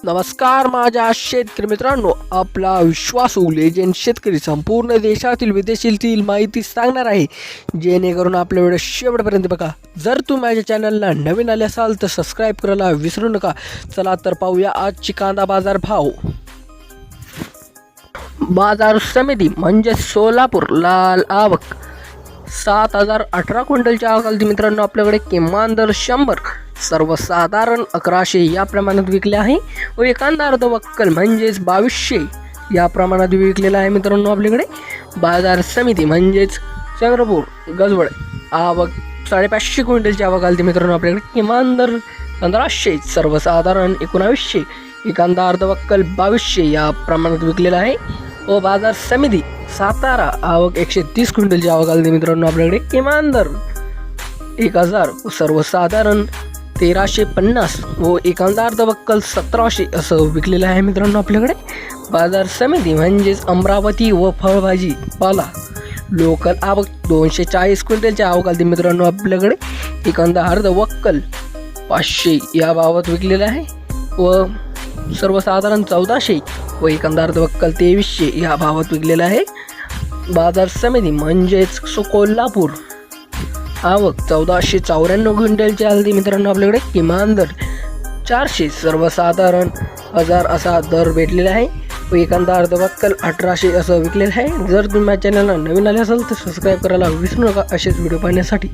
नमस्कार माझ्या शेतकरी मित्रांनो, आपला विश्वासू लेजेंड शेतकरी संपूर्ण देशातील विदेशातील माहिती सांगणार आहे, जेणेकरून आपल्या व्हिडिओ शेवटपर्यंत बघा। जर तुम्ही माझ्या चॅनलला नवीन आले असाल तर सबस्क्राईब करायला विसरू नका। चला तर पाहूया आजची कांदा बाजार भाव। बाजार समिती म्हणजे सोलापूर लाल आवक 7,018 क्विंटलच्या आवकालती मित्रांनो आपल्याकडे किमान दर 100, सर्वसाधारण 1100 या प्रमाणात विकले आहे व एखादा अर्ध वक्कल म्हणजेच 2200 या प्रमाणात विकलेला आहे मित्रांनो आपल्याकडे। बाजार समिती म्हणजेच चंद्रपूर गजवळ आवक 550 क्विंटलची आवकालती मित्रांनो आपल्याकडे किमान दर 1500, सर्वसाधारण 1900, एखादा अर्ध वक्कल 2200 या प्रमाणात विकलेला आहे व बाजार समिती सातारा आवक 130 क्विंटलची आवकालती मित्रांनो आपल्याकडे किमान दर 1000 व सर्वसाधारण 1350 व एखादा अर्ध वक्कल 1700 असं विकलेलं आहे मित्रांनो आपल्याकडे। बाजार समिती म्हणजेच अमरावती व फळभाजी पाला लोकल आवक 240 क्विंटलच्या आवकालती मित्रांनो आपल्याकडे एखादा अर्ध वक्कल 500 या भावात विकलेलं आहे व सर्वसाधारण 1400 व एखादा अर्ध वक्कल 2300 या भावात विकलेलं आहे। बाजार समिती म्हणजेच कोल्हापूर आवक 1494 क्विंटलची आलती मित्रांनो आपल्याकडे किमान दर 400, सर्वसाधारण 1000 असा दर भेटलेला आहे व एखादा अर्ध वक्कल 1800 असं विकलेलं आहे। जर तुम्ही माझ्या चॅनलला नवीन आले असाल तर सबस्क्राईब करायला विसरू नका असेच व्हिडिओ पाहण्यासाठी।